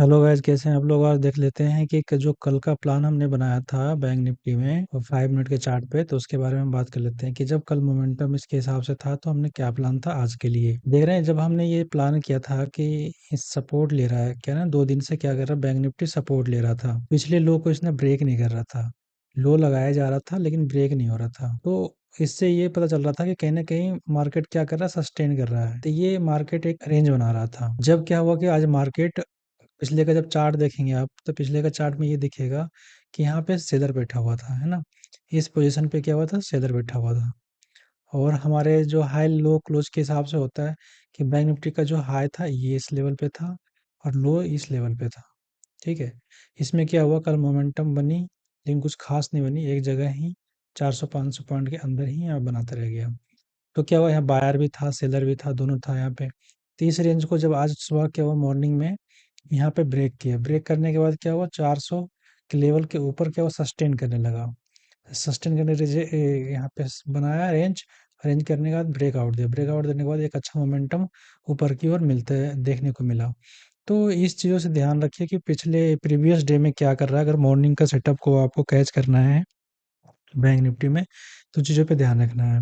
Hello guys, कैसे हैं आप लोग। आज देख लेते हैं कि जो कल का प्लान हमने बनाया था बैंक निफ्टी में और 5 मिनट के चार्ट पे, तो उसके बारे में बात कर लेते हैं कि जब कल मोमेंटम इसके हिसाब से था तो हमने क्या प्लान था आज के लिए। देख रहे हैं, जब हमने ये प्लान किया था कि इस सपोर्ट ले रहा है क्या ना, 2 दिन से क्या कर रहा है, बैंक निफ्टी सपोर्ट ले रहा था। पिछले लो को इसने ब्रेक नहीं कर रहा था। लो लगाया जा रहा था लेकिन ब्रेक नहीं हो रहा था। तो इससे ये पता चल रहा था कि कहीं ना कहीं मार्केट क्या कर रहा है, सस्टेन कर रहा है। तो ये मार्केट एक रेंज बना रहा था। जब क्या हुआ कि आज मार्केट पिछले का जब चार्ट देखेंगे आप, तो पिछले का चार्ट में ये दिखेगा कि यहाँ पे सेलर बैठा हुआ था, है ना। इस पोजीशन पे क्या हुआ था, सेलर बैठा हुआ था। और हमारे जो हाई लो क्लोज के हिसाब से होता है कि बैंक निफ्टी का जो हाई था ये इस लेवल पे था और लो इस लेवल पे था। ठीक है। इसमें क्या हुआ, कल मोमेंटम बनी लेकिन कुछ खास नहीं बनी, एक जगह ही 400-500 पॉइंट के अंदर ही यहाँ बनाता रह गया। तो क्या हुआ, यहाँ बायर भी था सेलर भी था, दोनों था यहाँ पे। तो इस रेंज को जब आज सुबह क्या हुआ, मॉर्निंग में यहाँ पे ब्रेक किया। ब्रेक करने के बाद क्या हुआ, 400 के लेवल के ऊपर क्या हुआ, सस्टेन करने लगा। सस्टेन करने यहाँ पे बनाया रेंज। रेंज करने के बाद ब्रेकआउट दिया। ब्रेकआउट देने के बाद एक अच्छा मोमेंटम ऊपर की ओर मिलते देखने को मिला। तो इस चीज़ों से ध्यान रखिए कि पिछले प्रीवियस डे में क्या कर रहा है। अगर मॉर्निंग का सेटअप को आपको कैच करना है बैंक निफ्टी में, तो चीज़ों पे ध्यान रखना है।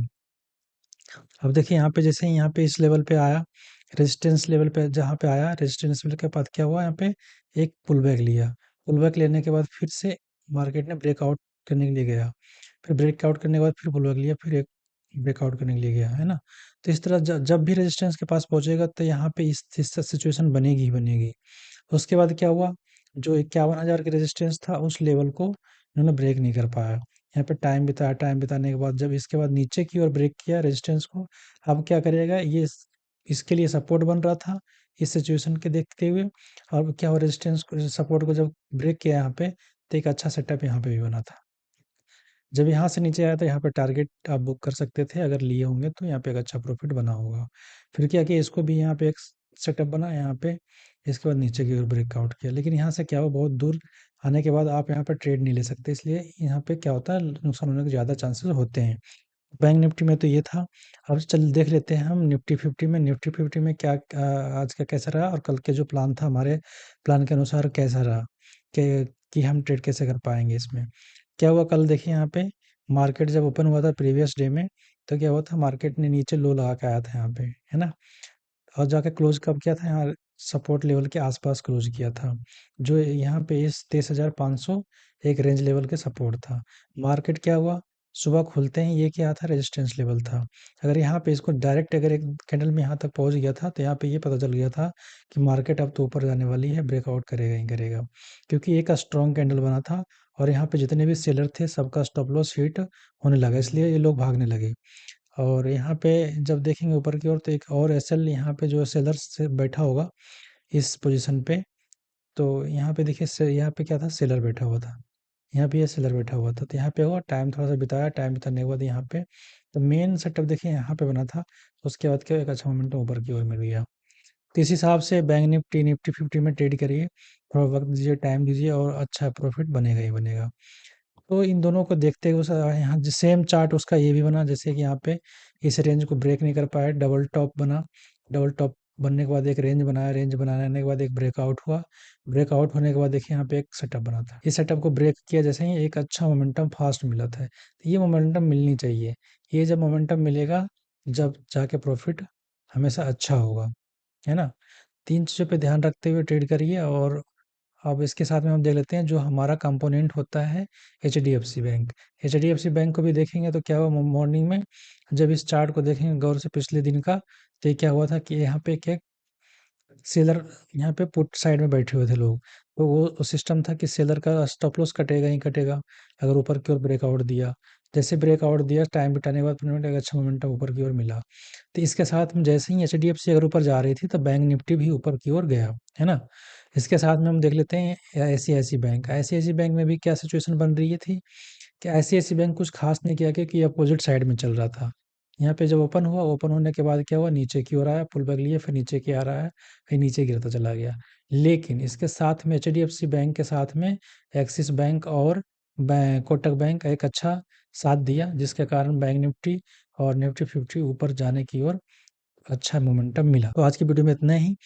अब देखिए यहाँ पे, जैसे ही यहाँ पे इस लेवल पे आया, रेजिस्टेंस लेवल पे जहाँ पे आया, रेजिस्टेंस लेवल के बाद क्या हुआ, यहाँ पे एक पुल बैक लिया। पुल बैक लेने के बाद फिर से मार्केट ने ब्रेकआउट करने के लिए गया। फिर ब्रेकआउट करने के बाद फिर पुल बैक लिया, फिर एक ब्रेकआउट करने के लिए गया, है ना। तो इस तरह जब भी रेजिस्टेंस के पास पहुंचेगा तो यहाँ पे इस सिचुएशन बनेगी ही बनेगी। उसके बाद क्या हुआ, जो 51,000 के रेजिस्टेंस था उस लेवल को इन्होंने ब्रेक नहीं कर पाया। यहाँ पे टाइम बिताया, टाइम बिताने के बाद जब इसके बाद नीचे की ओर ब्रेक किया रेजिस्टेंस को, अब क्या करेगा ये, इसके लिए सपोर्ट बन रहा था इस सिचुएशन के देखते हुए। और क्या हुआ, रेजिस्टेंस को सपोर्ट को जब ब्रेक किया यहाँ पे, तो एक अच्छा सेटअप यहाँ पे भी बना था। जब यहाँ से नीचे आया तो यहाँ पे टारगेट आप बुक कर सकते थे, अगर लिए होंगे तो यहाँ पे एक अच्छा प्रॉफिट बना होगा। फिर क्या किया, इसको भी यहाँ पे एक सेटअप बना यहाँ पे। इसके बाद नीचे की ओर ब्रेकआउट किया, लेकिन यहाँ से क्या हुआ, बहुत दूर आने के बाद आप यहाँ पे ट्रेड नहीं ले सकते, इसलिए यहाँ पे क्या होता है, नुकसान होने के ज़्यादा चांसेस होते हैं। बैंक निफ्टी में तो ये था। अब चल देख लेते हैं हम निफ्टी फिफ्टी में। निफ्टी फिफ्टी में क्या आज का कैसा रहा और कल के जो प्लान था हमारे प्लान के अनुसार कैसा रहा, कि हम ट्रेड कैसे कर पाएंगे इसमें। क्या हुआ, कल देखिए यहाँ पे मार्केट जब ओपन हुआ था प्रीवियस डे में, तो क्या हुआ था, मार्केट ने नीचे लो लगा के आया था यहाँ पे, है ना। और जाके क्लोज कब किया था, यहाँ सपोर्ट लेवल के आसपास क्लोज किया था। जो यहाँ पे इस 23,500 एक रेंज लेवल के सपोर्ट था। मार्केट क्या हुआ, सुबह खुलते ही ये क्या था, रेजिस्टेंस लेवल था। अगर यहाँ पे इसको डायरेक्ट अगर एक कैंडल में यहाँ तक पहुंच गया था, तो यहाँ पे ये पता चल गया था कि मार्केट अब तो ऊपर जाने वाली है, ब्रेकआउट करेगा ही करेगा। क्योंकि एक स्ट्रॉन्ग कैंडल बना था और यहाँ पे जितने भी सेलर थे सबका स्टॉप लॉस हिट होने लगा, इसलिए ये लोग भागने लगे। और यहाँ पे जब देखेंगे ऊपर की ओर, तो एक और एसएल यहाँ पे जो सेलर से बैठा होगा इस पोजीशन पे। तो यहाँ पे देखिए यहाँ पे क्या था, सेलर बैठा हुआ था। यहाँ पे ये सेलर बैठा हुआ था, तो यहाँ पे हुआ टाइम थोड़ा सा बिताया, टाइम बिताने के बाद यहाँ पे तो मेन सेटअप देखिए यहाँ पे बना था। उसके बाद क्या, एक अच्छा मोमेंटम ऊपर की ओर मिल गया। तो इस हिसाब से बैंक निफ्टी निफ्टी फिफ्टी में ट्रेड करिए, थोड़ा वक्त दीजिए, टाइम दीजिए और अच्छा प्रॉफिट बनेगा ही बनेगा। तो इन दोनों को देखते हुए यहाँ सेम चार्ट उसका ये भी बना, जैसे कि यहाँ पे इस रेंज को ब्रेक नहीं कर पाया, डबल टॉप बना। डबल टॉप बनने के बाद एक रेंज बनाया, रेंज बनाने के बाद एक ब्रेकआउट हुआ। ब्रेकआउट होने के बाद देखिए यहाँ पे एक सेटअप बना था। इस सेटअप को ब्रेक किया जैसे ही, एक अच्छा मोमेंटम फास्ट मिला था। तो ये मोमेंटम मिलनी चाहिए। ये जब मोमेंटम मिलेगा, जब जाके प्रॉफिट हमेशा अच्छा होगा, है ना। 3 चीज़ों पे ध्यान रखते हुए ट्रेड करिए। और अब इसके साथ में हम देख लेते हैं जो हमारा कंपोनेंट होता है, एचडीएफसी बैंक। एचडीएफसी बैंक को भी देखेंगे तो क्या हुआ, मॉर्निंग में जब इस चार्ट को देखेंगे गौर से पिछले दिन का, तो ये क्या हुआ था कि यहाँ पे क्या, सेलर यहाँ पे पुट साइड में बैठे हुए थे लोग। तो वो सिस्टम था कि सेलर का स्टॉप लॉस कटेगा ही कटेगा अगर ऊपर की ओर ब्रेकआउट दिया। जैसे ब्रेकआउट दिया, टाइम बिताने के बाद एक अच्छा मोमेंटम ऊपर की ओर मिला। तो इसके साथ में जैसे ही एचडीएफसी अगर ऊपर जा रही थी, तो बैंक निफ्टी भी ऊपर की ओर गया, है ना। इसके साथ में हम देख लेते हैं आईसीआईसी बैंक। आईसीआईसी बैंक में भी क्या सिचुएशन बन रही थी कि आईसीआईसी बैंक कुछ खास नहीं किया, कि अपोजिट साइड में चल रहा था। यहाँ पे जब ओपन हुआ, ओपन होने के बाद क्या हुआ, नीचे की ओर आया, पुल बैक लिए, फिर नीचे की आ रहा है, फिर नीचे गिरता चला गया। लेकिन इसके साथ में एचडीएफसी बैंक के साथ में एक्सिस बैंक और कोटक बैंक एक अच्छा साथ दिया, जिसके कारण बैंक निफ्टी और निफ्टी फिफ्टी ऊपर जाने की ओर अच्छा मोमेंटम मिला। तो आज की वीडियो में इतना ही।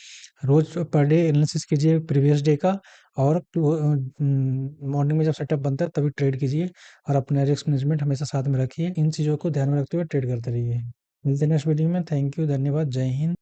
रोज पर डे एनालिसिस कीजिए प्रीवियस डे का, और मॉर्निंग में जब सेटअप बनता है तभी ट्रेड कीजिए, और अपना रिस्क मैनेजमेंट हमेशा साथ में रखिए। इन चीज़ों को ध्यान में रखते हुए ट्रेड करते रहिए। मिलते हैं नेक्स्ट वीडियो में। थैंक यू, धन्यवाद, जय हिंद।